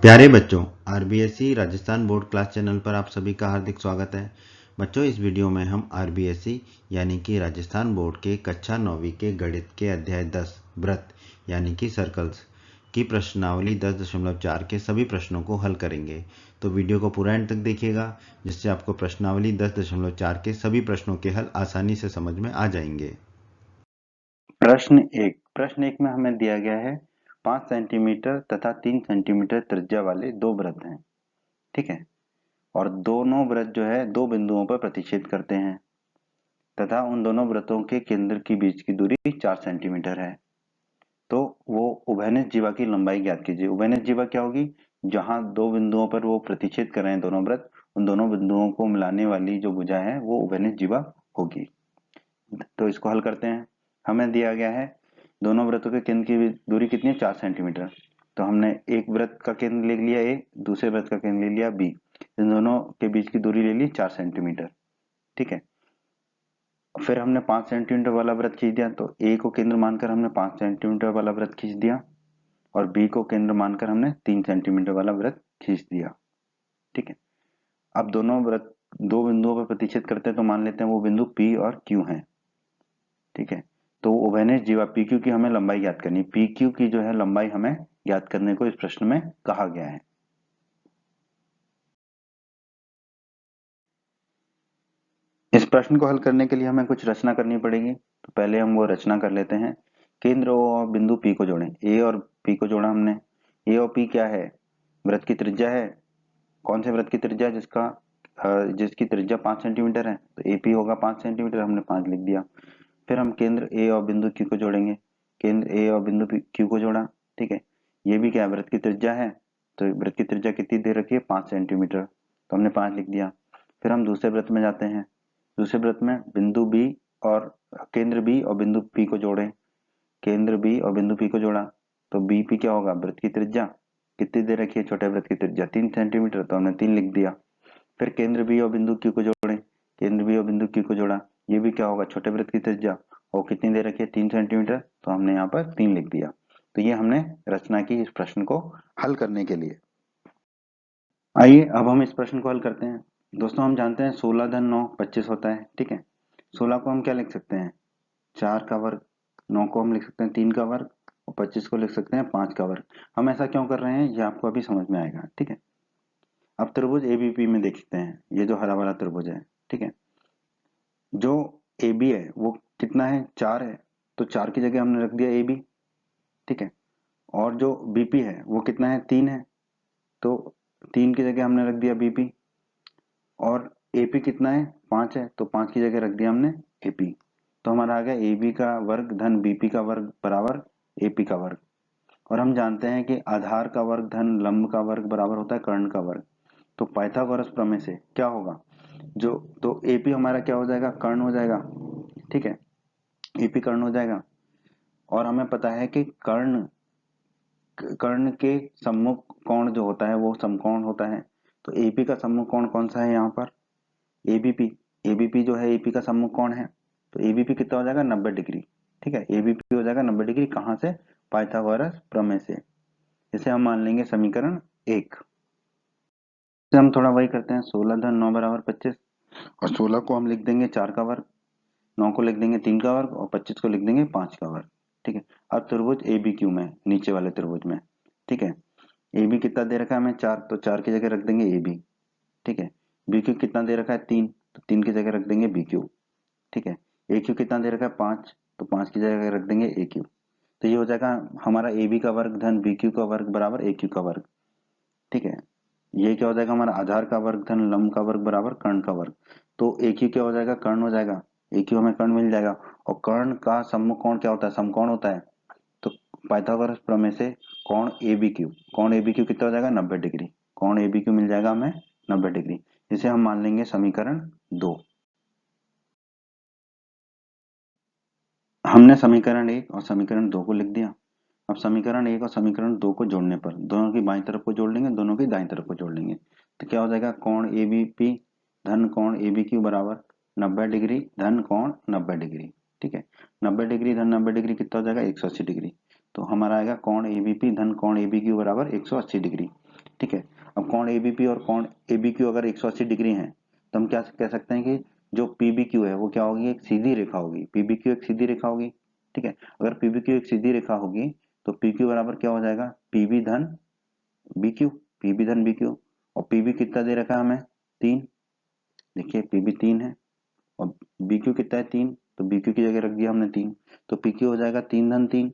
प्यारे बच्चों, RBSE Rajasthan board class channel पर आप सभी का हार्दिक स्वागत है। बच्चों, इस वीडियो में हम आरबीएसई यानी कि राजस्थान बोर्ड के कक्षा 9वीं के गणित के अध्याय 10 वृत्त यानी कि सर्कल्स की प्रश्नावली 10.4 के सभी प्रश्नों को हल करेंगे। तो वीडियो को पूरा एंड तक देखिएगा, जिससे आपको प्रश्नावली 10.4 के सभी प्रश्नों के हल आसानी से समझ में आ जाएंगे। प्रश्न एक में हमें दिया गया है 5 सेंटीमीटर तथा 3 सेंटीमीटर त्रिज्या वाले दो वृत्त हैं। ठीक है, और दोनों वृत्त जो है दो बिंदुओं पर प्रतिच्छेद करते हैं तथा उन दोनों वृत्तों के केंद्र के बीच की दूरी 4 सेंटीमीटर है। तो वो उभयनिष्ठ जीवा की लंबाई ज्ञात कीजिए। उभयनिष्ठ जीवा क्या होगी? जहां दो बिंदुओं पर वो प्रतिच्छेद कर रहे हैं दोनों वृत्त, उन दोनों बिंदुओं को मिलाने वाली जो भुजा है वो उभयनिष्ठ जीवा होगी। तो इसको हल करते हैं। हमें दिया गया है दोनों वृत्तों के केंद्र की दूरी कितनी है? 4 सेंटीमीटर। तो हमने एक वृत्त का केंद्र ले लिया ए, दूसरे वृत्त का केंद्र ले लिया बी। इन दोनों के बीच की दूरी ले ली 4 सेंटीमीटर। ठीक है, फिर हमने 5 सेंटीमीटर वाला वृत्त खींच दिया। तो ए को केंद्र मानकर हमने 5 सेंटीमीटर वाला वृत्त खींच दिया और बी को केंद्र मानकर हमने 3 सेंटीमीटर वाला वृत्त खींच दिया। ठीक है, अब दोनों वृत्त दो बिंदुओं पर प्रतिच्छेद करते हैं, तो मान लेते हैं वो बिंदु पी और क्यू हैं। ठीक है, तो उभयनिष्ठ जीवा पी क्यू की हमें लंबाई ज्ञात करनी। पी क्यू की जो है लंबाई हमें ज्ञात करने को इस प्रश्न में कहा गया है। इस प्रश्न को हल करने के लिए हमें कुछ रचना करनी पड़ेगी। तो पहले हम वो रचना कर लेते हैं। केंद्र O और बिंदु P को जोड़ें। ए और पी को जोड़ा हमने। ए और पी क्या है? वृत्त की त्रिज्या है। कौन से वृत्त की त्रिज्या? जिसकी त्रिज्या 5 सेंटीमीटर है। तो एपी होगा 5 सेंटीमीटर, हमने 5 लिख दिया। फिर हम केंद्र ए और बिंदु क्यू को जोड़ेंगे। केंद्र ए और बिंदु क्यू को जोड़ा। ठीक है, ये भी क्या है? वृत्त की त्रिज्या है। तो वृत्त की त्रिज्या कितनी दे रखी है? 5 सेंटीमीटर। तो हमने 5 लिख दिया। फिर हम दूसरे वृत्त में जाते हैं। दूसरे वृत्त में बिंदु बी और केंद्र बी और बिंदु पी को जोड़ें। केंद्र बी और बिंदु पी को जोड़ा। तो बी पी क्या होगा? वृत्त की त्रिज्या कितनी दे रखी है? छोटे वृत्त की त्रिज्या 3 सेंटीमीटर। तो हमने 3 लिख दिया। फिर केंद्र बी और बिंदु क्यू को जोड़ें। केंद्र बी और बिंदु क्यू को जोड़ा। ये भी क्या होगा? छोटे वृत्त की त्रिज्या, और कितनी दे रखी है? 3 सेंटीमीटर। तो हमने यहाँ पर 3 लिख दिया। तो ये हमने रचना की इस प्रश्न को हल करने के लिए। आइए अब हम इस प्रश्न को हल करते हैं। दोस्तों, हम जानते हैं 16 धन 9 25 होता है। ठीक है, 16 को हम क्या लिख सकते हैं? 4 का वर्ग। 9 को हम लिख सकते हैं 3 का वर्ग और 25 को लिख सकते हैं 5 का वर्ग। हम ऐसा क्यों कर रहे हैं ये आपको अभी समझ में आएगा। ठीक है, अब त्रिभुज एबीपी में देखते हैं। ये जो हरा वाला त्रिभुज है, ठीक है, जो ए बी है वो कितना है? 4 है। तो 4 की जगह हमने रख दिया ए बी। ठीक है, और जो बीपी है वो कितना है? 3 है। तो 3 की जगह हमने रख दिया बीपी। और एपी कितना है? 5 है। तो 5 की जगह रख दिया हमने एपी। तो हमारा आ गया ए बी का वर्ग धन बीपी का वर्ग बराबर एपी का वर्ग। और हम जानते हैं कि आधार का वर्ग धन लंब का वर्ग बराबर होता है कर्ण का वर्ग। तो पाइथागोरस प्रमेय से क्या होगा? जो तो एपी हमारा क्या हो जाएगा? कर्ण हो जाएगा। ठीक है, एपी कर्ण हो जाएगा। और हमें पता है कि कर्ण कर्ण के सम्मुख कोण जो होता है वो समकोण होता है। तो एपी का सम्मुख कोण कौन सा है यहाँ पर? एबीपी। एबीपी जो है एपी का सम्मुख कोण है। तो एबीपी कितना हो जाएगा? 90 डिग्री। ठीक है, एबीपी हो जाएगा 90 डिग्री। कहाँ से? पाइथागोरस प्रमेय से। इसे हम मान लेंगे समीकरण 1 से। हम थोड़ा वही करते हैं। 16 धन 9 बराबर 25, और 16 को हम लिख देंगे 4 का वर्ग, 9 को लिख देंगे 3 का वर्ग और 25 को लिख देंगे 5 का वर्ग। ठीक है, अब त्रिभुज ए बी क्यू में, नीचे वाले त्रिभुज में। ठीक है, ए बी कितना दे रखा है हमें? 4। तो 4 की जगह रख देंगे ए बी। ठीक है, बी क्यू कितना दे रखा है? 3। तो 3 की जगह रख देंगे बी क्यू। ठीक है, ए क्यू कितना दे रखा है? 5। तो 5 की जगह रख देंगे ए क्यू। तो ये हो जाएगा हमारा ए बी का वर्ग धन बी क्यू का वर्ग बराबर ए क्यू का वर्ग। ठीक है, ये क्या हो जाएगा? हमारा आधार का वर्ग धन लंब का वर्ग बराबर कर्ण का वर्ग। तो ए क्यू क्या हो जाएगा? कर्ण हो जाएगा। ए क्यू हमें कर्ण मिल जाएगा। और कर्ण का सम्मुख कोण क्या होता है? समकोण होता है। तो पाइथागोरस प्रमेय से कोण ए बी क्यू, कोण ए बी क्यू कितना हो जाएगा? 90 डिग्री। कोण ए बी क्यू मिल जाएगा हमें 90 डिग्री। इसे हम मान लेंगे समीकरण 2। हमने समीकरण 1 और समीकरण 2 को लिख दिया। अब समीकरण 1 और समीकरण 2 को जोड़ने पर दोनों की बाईं तरफ को जोड़ लेंगे, दोनों की दाईं तरफ को जोड़ लेंगे। तो क्या हो जाएगा? कोण ए बी पी धन कोण ए बी क्यू बराबर 90 डिग्री धन कोण 90 डिग्री। ठीक है, 90 डिग्री धन 90 डिग्री कितना हो जाएगा? 180 डिग्री। तो हमारा आएगा कोण ए बी पी धन कोण ए बी क्यू बराबर 180 डिग्री। ठीक है। अब कोण एबीपी और कोण एबीक्यू अगर 180 डिग्री है तो हम क्या कह सकते हैं कि जो पीबीक्यू है वो क्या होगी, एक सीधी रेखा होगी। पीबीक्यू एक सीधी रेखा होगी, ठीक है। अगर पीबीक्यू एक सीधी रेखा होगी तो पीक्यू बराबर क्या हो जाएगा, पीबी धन बीक्यू, पीबी धन बीक्यू। और पीबी कितना दे रखा है हमें, 3। देखिए पीबी 3 है और बीक्यू कितना है, 3, तो बीक्यू की जगह रख दिया हमने 3, तो पीक्यू हो जाएगा 3 धन 3,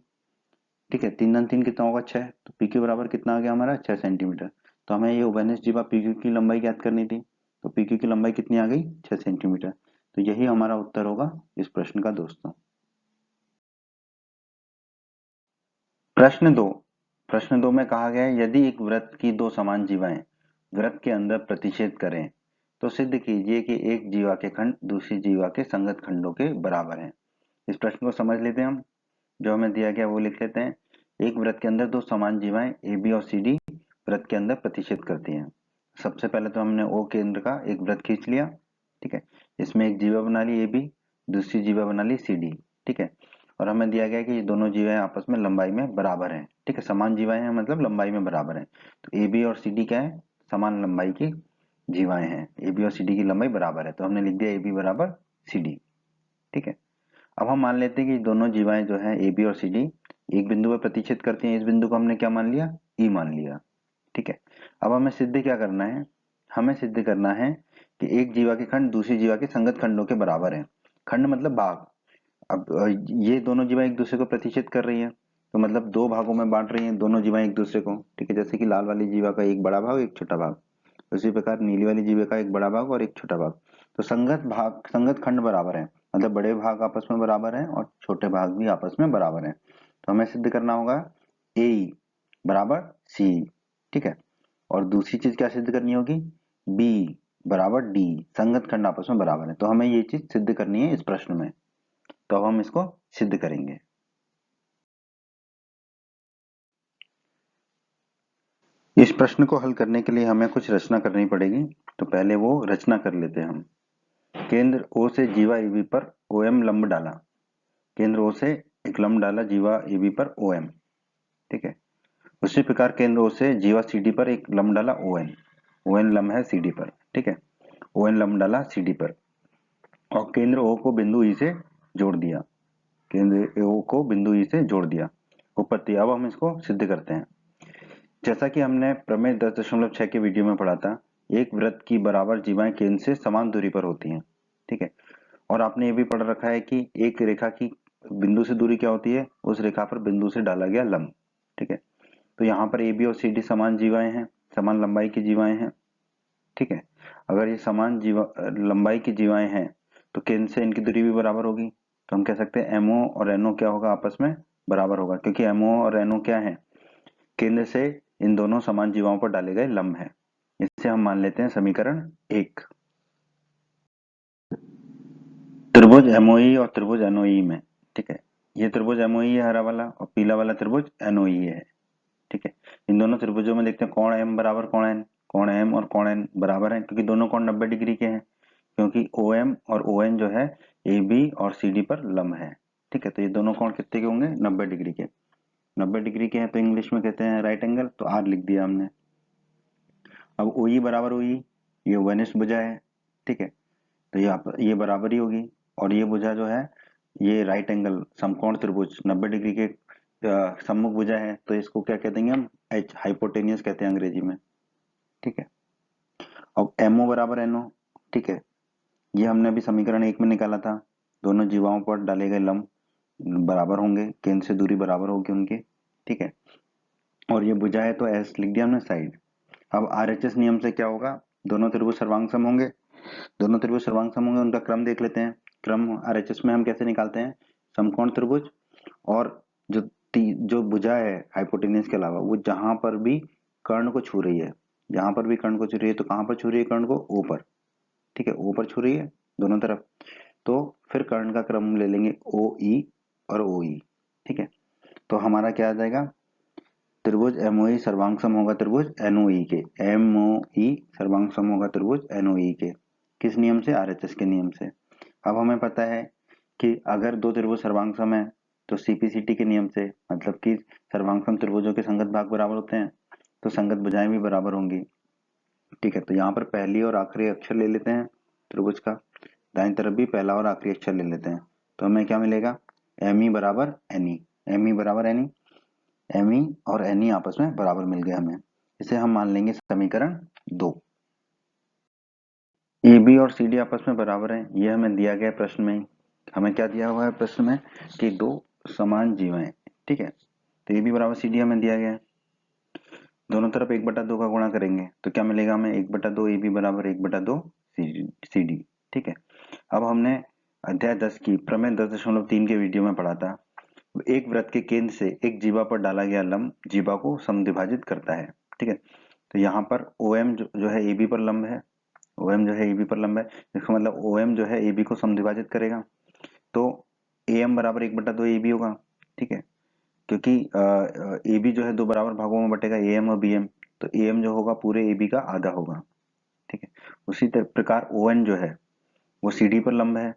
ठीक है। 3 धन 3 कितना होगा, 6, तो पीक्यू बराबर कितना आ गया हमारा, 6 सेंटीमीटर। तो हमें ये उभयनिष्ठ जीवा पीक्यू की लंबाई ज्ञात करनी थी, तो पीक्यू की लंबाई कितनी आ गई, 6 सेंटीमीटर। तो यही हमारा उत्तर होगा इस प्रश्न का दोस्तों। प्रश्न 2 में कहा गया है यदि एक वृत्त की दो समान जीवाएं वृत्त के अंदर प्रतिच्छेद करें तो सिद्ध कीजिए कि एक जीवा के खंड दूसरी जीवा के संगत खंडों के बराबर हैं। इस प्रश्न को समझ लेते हैं हम, जो हमें दिया गया वो लिख लेते हैं। एक वृत्त के अंदर दो समान जीवाएं ए बी और सी डी वृत्त के अंदर प्रतिच्छेद करती हैं। सबसे पहले तो हमने ओ केंद्र का एक वृत्त खींच लिया, ठीक है। इसमें एक जीवा बना ली ए बी, दूसरी जीवा बना ली सी डी, ठीक है। और हमें दिया गया कि ये दोनों जीवाएं आपस में लंबाई में बराबर हैं, ठीक है। समान जीवाएं हैं मतलब लंबाई में बराबर हैं। तो ए बी और सी डी क्या है, समान लंबाई की जीवाएं हैं। ए बी और सी डी की लंबाई बराबर है, तो हमने लिख दिया ए बी बराबर सी डी, ठीक है। अब हम मान लेते हैं कि दोनों जीवाएं जो है ए बी और सी डी एक बिंदु पर प्रतिच्छेद करती हैं। इस बिंदु को हमने क्या मान लिया, ई मान लिया, ठीक है। अब हमें सिद्ध क्या करना है, हमें सिद्ध करना है कि एक जीवा के खंड दूसरी जीवा के संगत खंडों के बराबर है। खंड मतलब भाग। अब ये दोनों जीवा एक दूसरे को प्रतिच्छेद कर रही है, तो मतलब दो भागों में बांट रही हैं दोनों जीवा एक दूसरे को, ठीक है। जैसे कि लाल वाली जीवा का एक बड़ा भाग एक छोटा भाग, उसी प्रकार नीली वाली जीवा का एक बड़ा भाग और एक छोटा भाग। तो संगत खंड बराबर है, मतलब बड़े भाग आपस में बराबर हैं और छोटे भाग भी आपस में बराबर हैं। तो हमें सिद्ध करना होगा ए बराबर सी, ठीक है। और दूसरी चीज क्या सिद्ध करनी होगी, बी बराबर डी, संगत खंड आपस में बराबर है। तो हमें ये चीज सिद्ध करनी है इस प्रश्न में, तो अब हम इसको सिद्ध करेंगे। इस प्रश्न को हल करने के लिए हमें कुछ रचना करनी पड़ेगी, तो पहले वो रचना कर लेते हैं हम। केंद्र ओ से जीवा एबी पर ओएम लंब डाला, केंद्र ओ से एक लंब डाला जीवा एबी पर ओएम, ठीक है। उसी प्रकार केंद्र ओ से जीवा सीडी पर एक लंब डाला ओएन, ओएन लंब है सीडी पर, ठीक है। ओएन लंब डाला सीडी पर और केंद्र ओ को बिंदु ई से जोड़ दिया, केंद्र ओ को बिंदु ई से जोड़ दिया उपपत्ति। अब हम इसको सिद्ध करते हैं। जैसा कि हमने प्रमेय 10.6 के वीडियो में पढ़ा था, एक वृत्त की बराबर जीवाएं केंद्र से समान दूरी पर होती हैं, ठीक है। और आपने ये भी पढ़ रखा है कि एक रेखा की बिंदु से दूरी क्या होती है, उस रेखा पर बिंदु से डाला गया लंब, ठीक है। तो यहाँ पर ए बी और सी डी समान जीवाएं हैं, समान लंबाई की जीवाएं हैं, ठीक है। अगर ये समान लंबाई की जीवाएं हैं तो केंद्र से इनकी दूरी भी बराबर होगी। तो हम कह सकते हैं एमओ और एनओ क्या होगा, आपस में बराबर होगा, क्योंकि एमओ और एनओ क्या है, केंद्र से इन दोनों समान जीवाओं पर डाले गए लंब है। इससे हम मान लेते हैं समीकरण 1। त्रिभुज एमओई और त्रिभुज एनओई में, ठीक है। ये त्रिभुज एमओई है हरा वाला और पीला वाला त्रिभुज एनओई है, ठीक है। इन दोनों त्रिभुजों में देखते हैं कोण एम बराबर कोण एन, कोण एम और कोण एन बराबर है क्योंकि दोनों कोण 90 डिग्री के हैं, क्योंकि ओ एम और ओ एन जो है ए बी और सी डी पर लंब है, ठीक है। तो ये दोनों कोण कितने के होंगे, 90 डिग्री के। 90 डिग्री के हैं तो इंग्लिश में कहते हैं राइट एंगल, तो आर लिख दिया हमने। अब ओ ई बराबर ओ ई, ये वनिष्ठ भुजा है, ठीक है। तो ये बराबरी होगी और ये भुजा जो है ये राइट एंगल समकोण त्रिभुज 90 डिग्री के सम्मुख भुजा है, तो इसको क्या कह देंगे हम, एच हाइपोटेनियस कहते हैं अंग्रेजी में, ठीक है। अब एमओ बराबर एनओ, ठीक है। ये हमने अभी समीकरण 1 में निकाला था। दोनों जीवाओं पर डाले गए लंब बराबर होंगे, केंद्र से दूरी बराबर होगी उनकी, ठीक है। और ये भुजा है तो एस लिख दिया हमने साइड। अब आरएचएस नियम से क्या होगा, दोनों त्रिभुज सर्वांग सम होंगे, दोनों त्रिभुज सर्वांग सम होंगे, उनका क्रम देख लेते हैं। क्रम आरएचएस में हम कैसे निकालते हैं, समकोण त्रिभुज और जो भुजा है हाइपोटेनियस के अलावा वो जहां पर भी कर्ण को छू रही है, जहां पर भी कर्ण को छू रही है, तो कहां पर छू रही है कर्ण को, ओ पर, ठीक है। ओ पर छू रही है दोनों तरफ, तो फिर कर्ण का क्रम ले लेंगे ओ ई और ओ ई, ठीक है। तो हमारा क्या आ जाएगा, त्रिभुज एमओई सर्वांग सम होगा त्रिभुज एनओई के, एमओई सर्वांग सम होगा त्रिभुज एनओई के, किस नियम से, आरएचएस के नियम से। अब हमें पता है कि अगर दो त्रिभुज सर्वांग सम है तो सीपीसीटी के नियम से, मतलब कि सर्वांग सम त्रिभुजों के संगत भाग बराबर होते हैं, तो संगत भुजाएं भी बराबर होंगी। ठीक है, तो यहाँ पर पहली और आखिरी अक्षर ले लेते हैं त्रिभुज का, दाईं तरफ भी पहला और आखिरी अक्षर ले लेते हैं, तो हमें क्या मिलेगा, एम ई बराबर एन ई, एम ई बराबर एन ई, एम ई और एन ई आपस में बराबर मिल गए हमें। इसे हम मान लेंगे समीकरण 2। ए बी और सी डी आपस में बराबर है, ये हमें दिया गया प्रश्न में। हमें क्या दिया हुआ है प्रश्न में कि दो समान जीवाएं, ठीक है, तो ए बी बराबर सी डी हमें दिया गया है। दोनों तरफ 1/2 का गुणा करेंगे तो क्या मिलेगा हमें, 1/2 ए बी बराबर 1/2 सी डी। ठीक है, अब हमने अध्याय 10 की प्रमेय 10.3 के वीडियो में पढ़ा था, एक वृत्त के केंद्र से एक जीवा पर डाला गया लंब जीवा को समद्विभाजित करता है। ठीक है, तो यहाँ पर OM जो है AB पर लंब है, OM जो है AB पर लंब है, इसका मतलब OM जो है AB को समद्विभाजित करेगा, तो AM बराबर 1/2 AB होगा। ठीक है, क्योंकि AB जो है दो बराबर भागों में बटेगा, AM और BM, तो AM जो होगा पूरे AB का आधा होगा। ठीक है, उसी प्रकार ON जो है वो CD पर लंब है,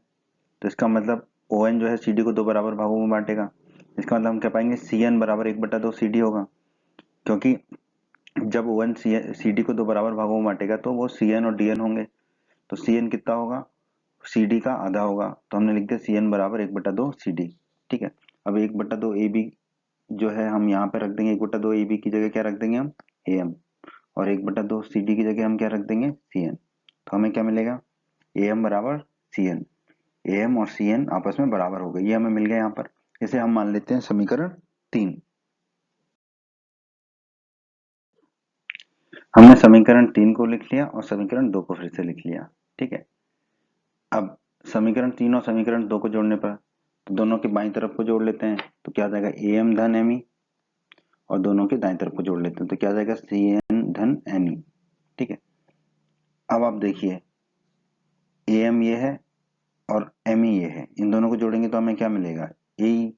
तो इसका मतलब ON जो है CD को दो बराबर भागों में बांटेगा, इसका मतलब हम क्या पाएंगे CN बराबर 1/2 CD होगा, क्योंकि जब ON CD को दो बराबर भागों में बांटेगा तो वो CN और DN होंगे, तो CN कितना होगा, CD का आधा होगा, तो हमने लिख दिया CN बराबर 1/2 CD। ठीक है, अब 1/2 AB जो है हम यहाँ पे रख देंगे, 1/2 AB की जगह क्या रख देंगे हम AM, और 1/2 CD की जगह हम क्या रख देंगे CN, तो हमें क्या मिलेगा AM बराबर CN, AM और CN आपस में बराबर हो गए, ये हमें मिल गया यहाँ पर। इसे हम मान लेते हैं समीकरण 3। हमने समीकरण 3 को लिख लिया और समीकरण 2 को फिर से लिख लिया। ठीक है, अब समीकरण 3 और समीकरण 2 को जोड़ने पर तो दोनों के बाईं तरफ को जोड़ लेते हैं, तो क्या आ जाएगा AM धन ME, और दोनों के दाईं तरफ को जोड़ लेते हैं तो क्या आ जाएगा CN धन NE। ठीक है, अब आप देखिए AM ये है और ME ये है, इन दोनों को जोड़ेंगे तो हमें क्या मिलेगा AE।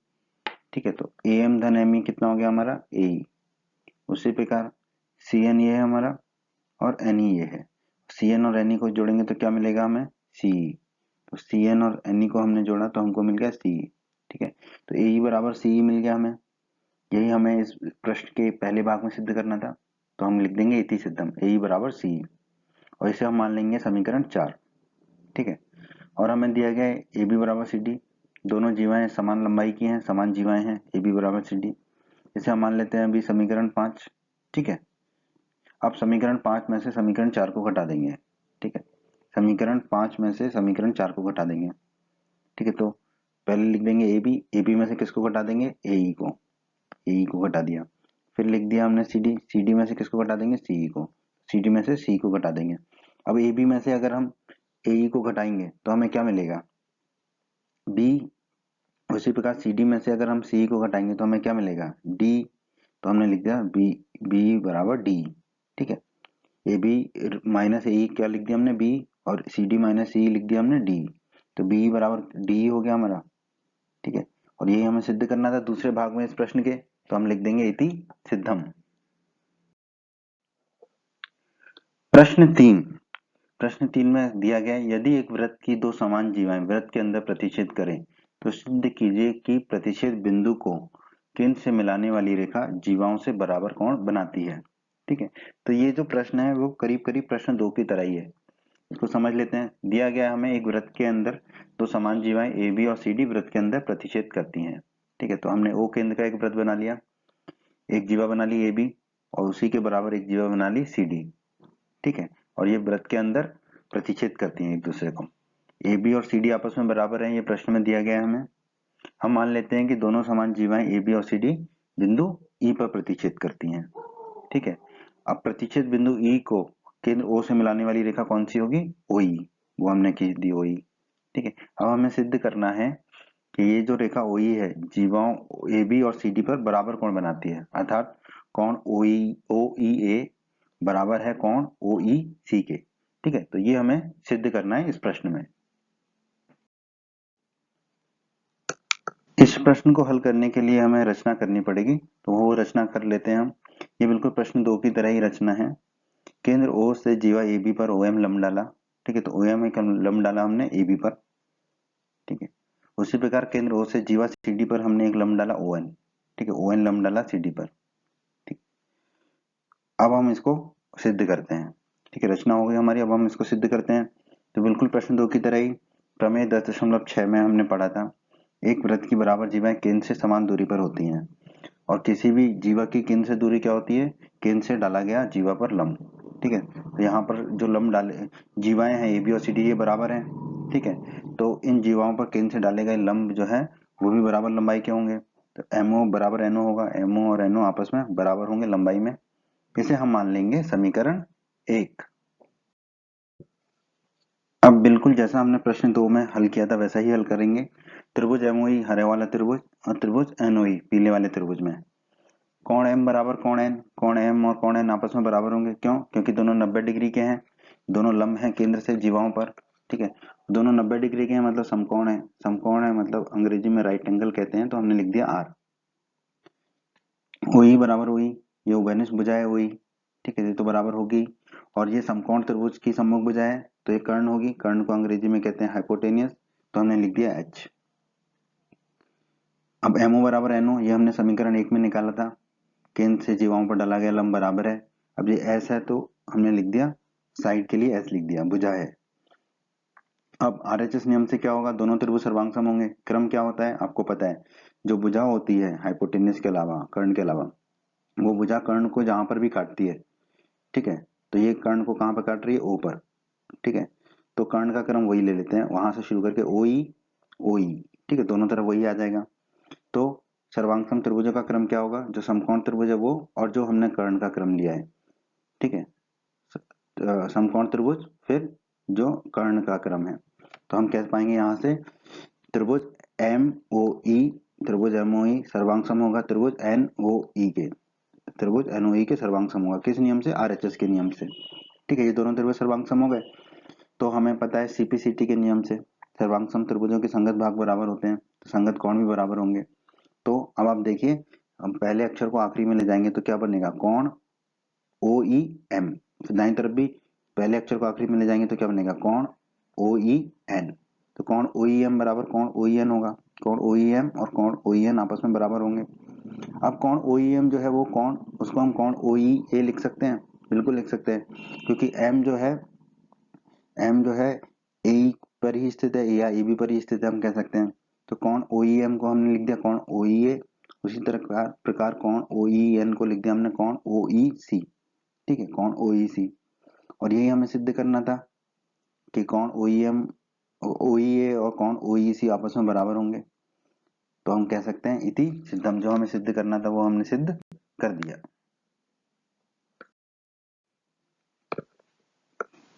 ठीक है, तो AM धन ME कितना हो गया हमारा AE। उसी प्रकार CN ये है हमारा और NE ये है, CN और NE को जोड़ेंगे तो क्या मिलेगा हमें CE, तो CN और NE को हमने जोड़ा तो हमको मिल गया CE। ठीक है, तो AE बराबर CE मिल गया हमें, यही हमें इस प्रश्न के पहले भाग में सिद्ध करना था, तो हम लिख देंगे इति सिद्धम AE बराबर CE, और इसे हम मान लेंगे समीकरण 4। ठीक है, और हमें दिया गया है AB बराबर CD, दोनों जीवाएं समान लंबाई की हैं, समान जीवाएं हैं AB बराबर CD, इसे हम मान लेते हैं अभी समीकरण 5। ठीक है, अब समीकरण 5 में से समीकरण 4 को घटा देंगे। ठीक है, समीकरण 5 में से समीकरण 4 को घटा देंगे। ठीक है, तो पहले लिख देंगे AB, AB में से किसको घटा देंगे AE को, AE को घटा दिया, फिर लिख दिया हमने CD, CD में से किसको घटा देंगे CE को, CD में से CE को घटा देंगे। अब AB में से अगर हम AE को घटाएंगे तो हमें क्या मिलेगा B, उसी प्रकार CD में से अगर हम CE को घटाएंगे तो हमें क्या मिलेगा D, तो हमने लिख दिया B बराबर D। ठीक है, ए बी माइनस ए क्या लिख दिया हमने बी, और सी डी माइनस सी लिख दिया हमने डी, तो बी बराबर डी हो गया हमारा। ठीक है, और यही हमें सिद्ध करना था दूसरे भाग में इस प्रश्न के, तो हम लिख देंगे इति सिद्धम। प्रश्न 3 में दिया गया यदि एक वृत्त की दो समान जीवाएं वृत्त के अंदर प्रतिच्छेद करें तो सिद्ध कीजिए कि प्रतिच्छेद बिंदु को केंद्र से मिलाने वाली रेखा जीवाओं से बराबर कोण बनाती है। ठीक है, तो ये जो प्रश्न है वो करीब करीब प्रश्न 2 की तरह ही है, इसको समझ लेते हैं। दिया गया हमें एक वृत्त के अंदर दो समान जीवाएं ए बी और सी डी वृत्त के अंदर प्रतिच्छेद करती हैं। ठीक है, तो हमने ओ केंद्र का एक वृत्त बना लिया, एक जीवा बना ली ए बी और उसी के बराबर एक जीवा बना ली सी डी। ठीक है, और ये वृत्त के अंदर प्रतिच्छेद करती हैं एक दूसरे को, ए बी और सी डी आपस में बराबर है, ये प्रश्न में दिया गया है हमें। हम मान लेते हैं कि दोनों समान जीवाएं ए बी और सी डी बिंदु ई पर प्रतिच्छेद करती हैं। ठीक है, अब प्रतिच्छेद बिंदु ई को केंद्र ओ से मिलाने वाली रेखा कौन सी होगी ओई, वो हमने खींच दी ओई। ठीक है, अब हमें सिद्ध करना है कि ये जो रेखा ओई है जीवाओं ए बी और सी डी पर बराबर कोण बनाती है, अर्थात कोण ओई ओ ई ए बराबर है कोण ओ ई सी के। ठीक है, तो ये हमें सिद्ध करना है इस प्रश्न में। इस प्रश्न को हल करने के लिए हमें रचना करनी पड़ेगी, तो वो रचना कर लेते हैं हम। ये बिल्कुल प्रश्न 2 की तरह ही रचना है। केंद्र ओ से जीवा ए बी पर ओ एम लंब डाला। ठीक है, तो ओ एम एक लंब डाला हमने ए बी पर। ठीक है, उसी प्रकार केंद्र ओ से जीवा सी डी पर हमने एक लंब डाला ओ एन। ठीक है, ओ एन लंब डाला सी डी पर। ठीक, अब हम इसको सिद्ध करते हैं। ठीक है, रचना हो गई हमारी, अब हम इसको सिद्ध करते हैं। तो बिल्कुल प्रश्न 2 की तरह ही प्रमेय 10.6 में हमने पढ़ा था, एक वृत्त की बराबर जीवाएं केंद्र से समान दूरी पर होती हैं और किसी भी जीवा की केंद्र से दूरी क्या होती है, केंद्र से डाला गया जीवा पर लंब। ठीक है, तो यहाँ पर जो लंब डाले जीवाएं हैं ए बी और सी डी ये बराबर हैं। ठीक है, तो इन जीवाओं पर केंद्र से डाले गए लंब जो है वो भी बराबर लंबाई के होंगे। तो एमओ बराबर एनओ होगा, एमओ और एनओ आपस में बराबर होंगे लंबाई में। इसे हम मान लेंगे समीकरण 1। अब बिल्कुल जैसा हमने प्रश्न 2 में हल किया था वैसा ही हल करेंगे। त्रिभुज एमओई हरे वाला त्रिभुज और त्रिभुज एनओई पीले वाले त्रिभुज में कोण एम बराबर कोण एन, कोण एम और कोण एन आपस में बराबर होंगे। क्यों? क्योंकि दोनों 90 डिग्री के हैं, दोनों लंब हैं केंद्र से जीवाओं पर। ठीक है, दोनों 90 डिग्री के हैं मतलब समकोण है, समकोण है मतलब अंग्रेजी में राइट एंगल कहते हैं, तो हमने लिख दिया आर। ओई बराबर ओई, ये उभयनिष्ठ भुजा है ओई। ठीक है, ये तो बराबर होगी। और ये समकोण त्रिभुज की सम्मुख भुजा है तो ये कर्ण होगी, कर्ण को अंग्रेजी में कहते हैं हाइपोटेनियस, तो हमने लिख दिया एच। अब एमओ बराबर एनओ ये हमने समीकरण 1 में निकाला था, केंद्र से जीवाओं पर डाला गया लंब बराबर है। अब ये एस है तो हमने लिख दिया साइड के लिए एस लिख दिया, भुजा है। अब आरएचएस नियम से क्या होगा, दोनों त्रिभुज सर्वांग होंगे। क्रम क्या होता है आपको पता है, जो भुजा होती है हाइपोटेनस के अलावा कर्ण के अलावा, वो भुजा कर्ण को जहां पर भी काटती है। ठीक है, तो ये कर्ण को कहां पर काट रही है, ओ पर। ठीक है, तो कर्ण का क्रम वही ले लेते हैं, वहां से शुरू करके ओ ई ओ ई। ठीक है, दोनों तरफ वही आ जाएगा। तो सर्वांग त्रिभुजों का क्रम क्या होगा, जो समकोण त्रिभुज है वो और जो हमने कर्ण का क्रम लिया है। ठीक है, समकोण त्रिभुज फिर जो कर्ण का क्रम है, तो हम कह पाएंगे यहाँ से त्रिभुज एम ओ ई, त्रिभुज एम ओ ई सर्वांग सम होगा त्रिभुज एन ओ ई के, त्रिभुज एन ओ ई के सर्वांग सम होगा। किस नियम से, आरएचएस के नियम से। ठीक है, ये दोनों त्रिभुज सर्वांग सम हो गए। तो हमें पता है सीपीसीटी के नियम से सर्वांग सम त्रिभुजों के संगत भाग बराबर होते हैं, तो संगत कोण भी बराबर होंगे। तो अब आप देखिए, हम पहले अक्षर को आखिरी में ले जाएंगे तो क्या बनेगा, कोण ओ ई एम। फिर दाईं तरफ भी पहले अक्षर को आखिरी में ले जाएंगे तो क्या बनेगा, कोण ओ ई एन। तो कोण ओ ई एम बराबर कोण ओ ई एन होगा, कोण ओ ई एम और कोण ओ ई एन आपस में बराबर होंगे। अब कोण ओ ई एम जो है वो कोण, उसको हम कोण ओ ई ए लिख सकते हैं, बिल्कुल लिख सकते हैं, क्योंकि एम जो है ए पर ही स्थित है या ए बी पर ही स्थित है हम कह सकते हैं। तो कोण ओ ई एम को हमने लिख दिया कोण ओ ई ए, उसी तरह प्रकार कोण ओ ई एन को लिख दिया हमने कोण ओ ई सी। ठीक है, कोण ओ ई सी। और यही हमें सिद्ध करना था कि कोण ओ ई एम ओ ई ए और कोण ओ ई सी आपस में बराबर होंगे। तो हम कह सकते हैं इति सिद्धम, जो हमें सिद्ध करना था वो हमने सिद्ध कर दिया।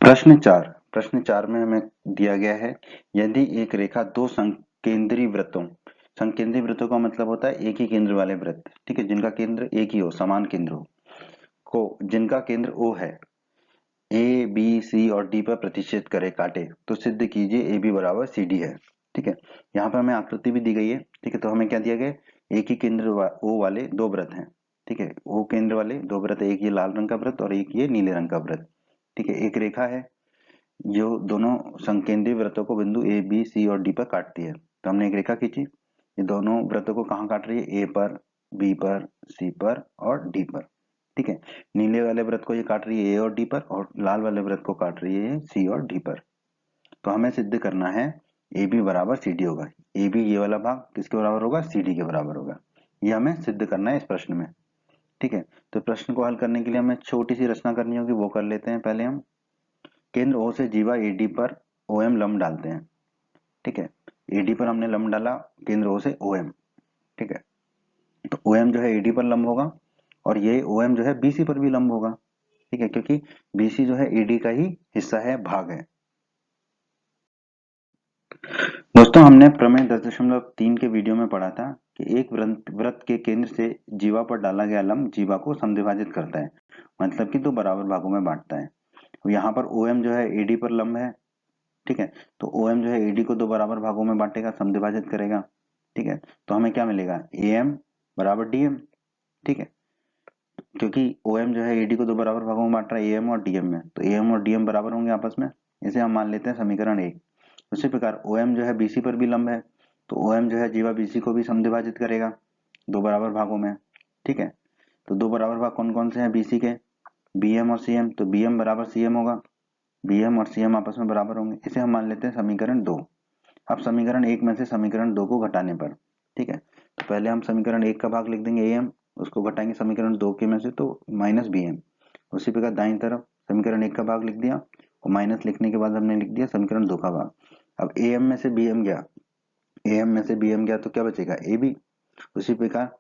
प्रश्न 4 में हमें दिया गया है, यदि एक रेखा दो संकेंद्री वृत्तों, संकेंद्री वृत्तों का मतलब होता है एक ही केंद्र वाले वृत्त, ठीक है, जिनका केंद्र एक ही हो, समान केंद्र हो, को जिनका केंद्र ओ है, ए बी सी और डी पर प्रतिच्छेद करे काटे, तो सिद्ध कीजिए ए बी बराबर सी डी है। ठीक है, यहाँ पर हमें आकृति भी दी गई है। ठीक है, तो हमें क्या दिया गया, एक ही केंद्र ओ वाले दो वृत्त हैं। ठीक है, ओ केंद्र वाले दो वृत्त, एक ये लाल रंग का वृत्त और एक ये नीले रंग का वृत्त। ठीक है, एक रेखा है जो दोनों संकेंद्रीय वृत्तों को बिंदु ए बी सी और डी पर काटती है। तो हमने एक रेखा खींची, ये दोनों वृत्तों को कहाँ काट रही है, ए पर, बी पर, सी पर और डी पर। ठीक है, नीले वाले वृत्त को ये काट रही है ए और डी पर और लाल वाले वृत्त को काट रही है सी और डी पर। तो हमें सिद्ध करना है ए बी बराबर सी डी होगा। ए बी ये वाला भाग किसके बराबर होगा, सी डी के बराबर होगा। ये हमें सिद्ध करना है इस प्रश्न में। ठीक है, तो प्रश्न को हल करने के लिए हमें छोटी सी रचना करनी होगी, वो कर लेते हैं पहले हम। केंद्र ओ से जीवा एडी पर ओ एम लंब डालते हैं। ठीक है, एडी पर हमने लंब डाला केंद्र ओ से ओ एम। ठीक है, तो ओ एम जो है एडी पर लंब होगा और ये ओ एम जो है बीसी पर भी लंब होगा। ठीक है, क्योंकि बीसी जो है एडी का ही हिस्सा है, भाग है। दोस्तों हमने प्रमेय 10.3 के वीडियो में पढ़ा था कि एक वृत्त के केंद्र से जीवा पर डाला गया लंब जीवा को समद्विभाजित करता है, मतलब कि दो बराबर भागों में बांटता है। यहाँ पर ओ एम जो है एडी पर लंब है। ठीक है, तो ओ एम जो है एडी को दो बराबर भागों में बांटेगा, समद्विभाजित करेगा। ठीक है, तो हमें क्या मिलेगा, ए एम बराबर डी एम। ठीक है, क्योंकि ओ एम जो है एडी को दो बराबर भागों में बांट रहा है ए एम और डी एम में, तो ए एम और डी एम बराबर होंगे आपस में। इसे हम मान लेते हैं समीकरण 1। उसी प्रकार ओ एम जो है बीसी पर भी लंब है, तो ओ एम जो है जीवा बीसी को भी समद्विभाजित करेगा दो बराबर भागों में। ठीक है, तो दो बराबर भाग कौन कौन से हैं बीसी के, BM और CM, तो BM बराबर CM होगा, BM और CM आपस में बराबर होंगे। इसे हम मान लेते हैं समीकरण 2। अब समीकरण 1 में से समीकरण 2 को घटाने पर, ठीक है, तो पहले हम समीकरण 1 का भाग लिख देंगे AM, उसको घटाएंगे समीकरण 2 के में से तो माइनस BM। उसी प्रकार दाईं तरफ समीकरण 1 का भाग लिख दिया और माइनस लिखने के बाद हमने लिख दिया समीकरण 2 का भाग। अब AM में से BM गया, AM में से BM गया तो क्या बचेगा AB। उसी प्रकार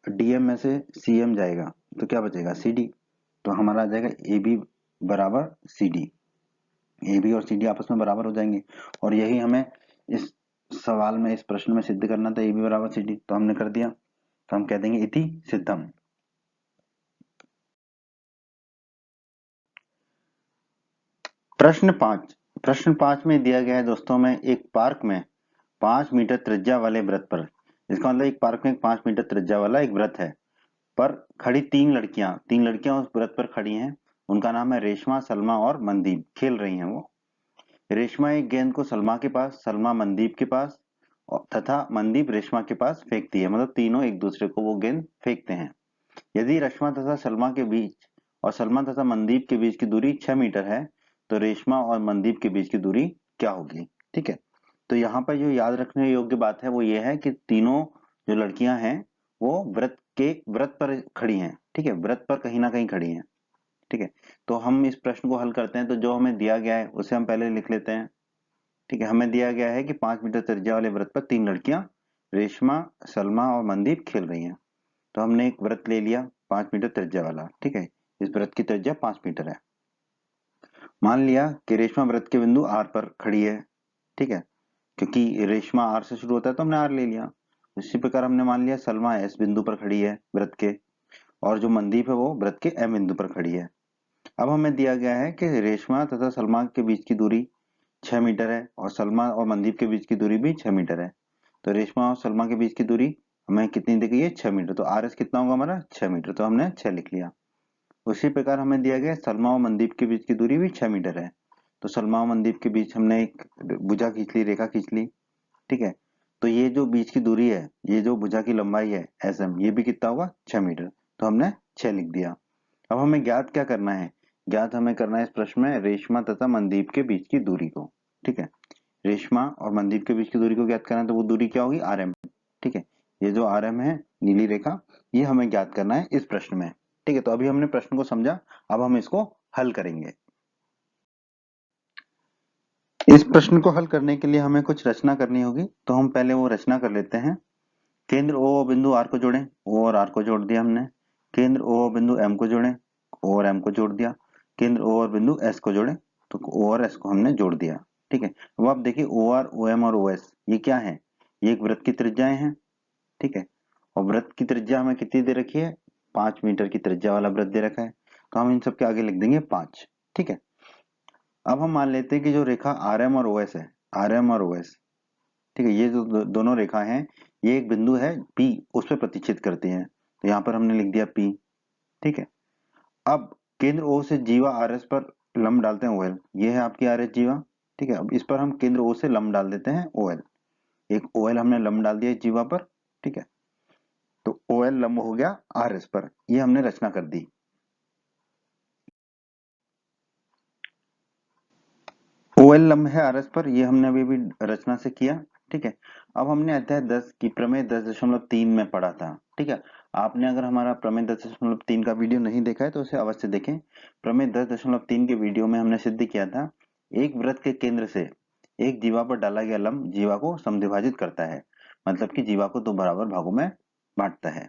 DM में से CM जाएगा तो क्या बचेगा CD। तो हमारा आ जाएगा AB बराबर CD। AB और CD आपस में बराबर हो जाएंगे और यही हमें इस सवाल में, इस प्रश्न में सिद्ध करना था, AB बराबर CD, तो हमने कर दिया। तो हम कह देंगे इति सिद्धम। प्रश्न 5 में दिया गया है दोस्तों में एक पार्क में 5 मीटर त्रिज्या वाले वृत्त पर, इसका मतलब एक पार्क में 5 मीटर त्रिज्या वाला एक वृत्त है, पर खड़ी तीन लड़कियां उस वृत्त पर खड़ी हैं। उनका नाम है रेशमा, सलमा और मनदीप, खेल रही हैं वो। रेशमा एक गेंद को सलमा के पास, सलमा मनदीप के पास तथा मनदीप रेशमा के पास फेंकती है, मतलब तीनों एक दूसरे को वो गेंद फेंकते हैं। यदि रेशमा तथा सलमा के बीच और सलमा तथा मनदीप के बीच की दूरी 6 मीटर है तो रेशमा और मनदीप के बीच की दूरी क्या होगी। ठीक है, तो यहाँ पर जो याद रखने योग्य बात है वो ये है कि तीनों जो लड़कियां हैं वो वृत्त पर खड़ी हैं। ठीक है, वृत्त पर कहीं ना कहीं खड़ी हैं। ठीक है, तो हम इस प्रश्न को हल करते हैं, तो जो हमें दिया गया है उसे हम पहले लिख लेते हैं। ठीक है, हमें दिया गया है कि 5 मीटर त्रिज्या वाले वृत्त पर तीन लड़कियां रेशमा, सलमा और मनदीप खेल रही हैं। तो हमने एक वृत्त ले लिया 5 मीटर त्रिज्या वाला। ठीक है, इस वृत्त की त्रिज्या 5 मीटर है। मान लिया कि रेशमा वृत्त के बिंदु R पर खड़ी है। ठीक है, क्योंकि रेशमा R से शुरू होता है तो हमने R ले लिया। इसी प्रकार हमने मान लिया सलमा S बिंदु पर खड़ी है वृत्त के, और जो मनदीप है वो वृत्त के M बिंदु पर खड़ी है। अब हमें दिया गया है कि रेशमा तथा सलमा के बीच की दूरी 6 मीटर है और सलमा और मनदीप के बीच की दूरी भी 6 मीटर है। तो रेशमा और सलमा के बीच की दूरी हमें कितनी दी गई है, 6 मीटर। तो RS कितना होगा हमारा, 6 मीटर, तो हमने 6 लिख लिया। उसी प्रकार हमें दिया गया सलमा और मनदीप के बीच की दूरी भी 6 मीटर है। तो सलमा और मनदीप के बीच हमने एक भुजा खींच ली, रेखा खींच ली। ठीक है, तो ये जो बीच की दूरी है, ये जो भुजा की लंबाई है SM, ये भी कितना होगा, 6 मीटर। तो हमने 6 लिख दिया। अब हमें ज्ञात क्या करना है, ज्ञात हमें करना है इस प्रश्न में रेशमा तथा मनदीप के बीच की दूरी को। ठीक है, रेशमा और मनदीप के बीच की दूरी को ज्ञात करना है, तो वो दूरी क्या होगी, RM। ठीक है, ये जो RM है, नीली रेखा, ये हमें ज्ञात करना है इस प्रश्न में। ठीक है, तो अभी हमने प्रश्न को समझा, अब हम इसको हल करेंगे। इस प्रश्न को हल करने के लिए हमें कुछ रचना करनी होगी, तो हम पहले वो रचना कर लेते हैं। केंद्र O और बिंदु R को जोड़ें, O और R को जोड़ दिया हमने। केंद्र O और बिंदु M को जोड़ें, O और M को जोड़ दिया। केंद्र O और बिंदु S को जोड़ें, तो O और S को हमने जोड़ दिया। ठीक है, अब आप देखिए OR, OM और OS ये क्या है, ये एक वृत्त की त्रिज्याएं हैं। ठीक है, और वृत्त की त्रिज्या हमें कितनी दे रखी है, 5 मीटर की त्रिज्या वाला वृत्त दे रखा है, तो हम इन सब के आगे लिख देंगे 5। ठीक है, अब हम मान लेते हैं कि जो रेखा RM और OS है, RM और OS, ठीक है, ये जो दोनों रेखा हैं, ये एक बिंदु है P, उस पर प्रतिच्छेद करती हैं, तो यहाँ पर हमने लिख दिया P। ठीक है, अब केंद्र O से जीवा RS पर लंब डालते हैं OL, ये है आपकी RS जीवा। ठीक है, अब इस पर हम केंद्र O से लंब डाल देते हैं OL, एक OL हमने लंब डाल दिया इस जीवा पर। ठीक है, तो OL लंब हो गया RS पर, ये हमने रचना कर दी। OL लंब है RS पर, ये हमने अभी भी रचना से किया। ठीक है, अब हमने अध्याय 10 की प्रमेय 10.3 में पढ़ा था। ठीक है, आपने अगर हमारा प्रमेय 10.3 का वीडियो नहीं देखा है तो उसे अवश्य देखें। प्रमेय 10.3 के वीडियो में हमने सिद्ध किया था, एक वृत्त के केंद्र से एक जीवा पर डाला गया लंब जीवा को समद्विभाजित करता है, मतलब कि जीवा को दो बराबर भागों में बांटता है।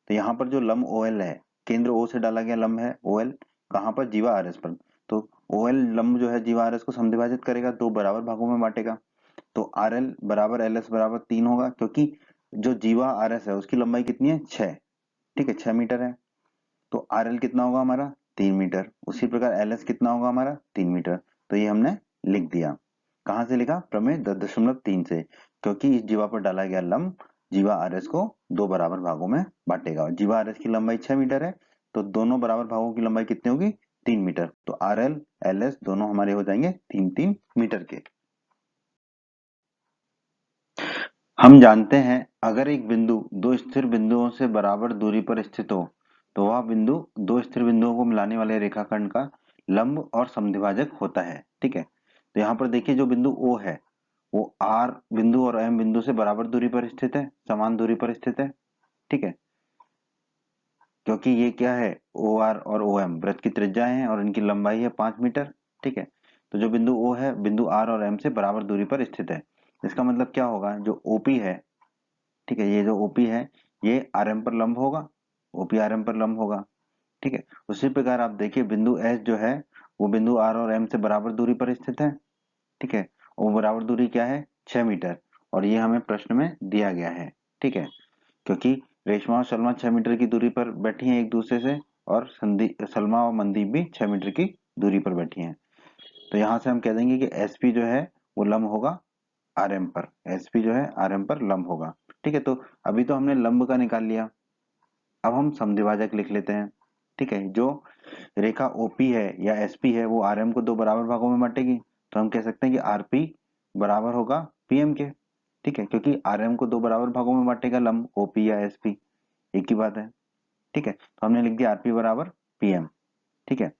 तो यहाँ पर जो लंब OL है, केंद्र O से डाला गया लंब है OL, कहाँ पर, जीवा RS पर। तो OL लंब जो है जीवा RS को समद्विभाजित करेगा, दो बराबर भागों में बांटेगा। तो RL बराबर LS बराबर 3 होगा, क्योंकि जो जीवा RS है उसकी लंबाई कितनी है, 6। ठीक है, 6 मीटर है, तो RL कितना होगा हमारा, 3 मीटर। उसी प्रकार LS कितना होगा हमारा, 3 मीटर। तो ये हमने लिख दिया। कहाँ से लिखा, प्रमेय 10.3 से, क्योंकि इस जीवा पर डाला गया लंब जीवा RS को दो बराबर भागों में बांटेगा। जीवा RS की लंबाई 6 मीटर है, तो दोनों बराबर भागों की लंबाई कितनी होगी, 3 मीटर। तो RL LS दोनों हमारे हो जाएंगे 3-3 मीटर के। हम जानते हैं अगर एक बिंदु दो स्थिर बिंदुओं से बराबर दूरी पर स्थित हो तो वह बिंदु दो स्थिर बिंदुओं को मिलाने वाले रेखाखंड का लंब और समद्विभाजक होता है। ठीक है, तो यहाँ पर देखिए जो बिंदु O है वो R बिंदु और M बिंदु से बराबर दूरी पर स्थित है, समान दूरी पर स्थित है। ठीक है, क्योंकि ये क्या है, OR और OM वृत्त की त्रिज्याएं हैं और इनकी लंबाई है 5 मीटर। ठीक है, तो जो बिंदु O है बिंदु R और M से बराबर दूरी पर स्थित है। इसका मतलब क्या होगा, जो OP है, ठीक है, ये जो OP है ये RM पर लंब होगा, OP RM पर लंब होगा। ठीक है, उसी प्रकार आप देखिए बिंदु S जो है वो बिंदु R और M से बराबर दूरी पर स्थित है। ठीक है, और बराबर दूरी क्या है, 6 मीटर, और ये हमें प्रश्न में दिया गया है। ठीक है, क्योंकि रेशमा और सलमा 6 मीटर की दूरी पर बैठी हैं एक दूसरे से, और सलमा और मनदीप भी 6 मीटर की दूरी पर बैठी हैं। तो यहाँ से हम कह देंगे कि एसपी जो है वो लंब होगा आरएम पर, एसपी जो है आरएम पर लंब होगा। ठीक है, तो अभी तो हमने लंब का निकाल लिया, अब हम समद्विभाजक लिख लेते हैं। ठीक है, जो रेखा ओपी है या एसपी है वो आरएम को दो बराबर भागों में बांटेगी, तो हम कह सकते हैं कि आरपी बराबर होगा पीएम के। ठीक है, क्योंकि आरएम को दो बराबर भागों में बांटेगा लंब ओपी या एसपी, एक ही बात है। ठीक है, तो हमने लिख दिया आरपी बराबर पीएम। ठीक है,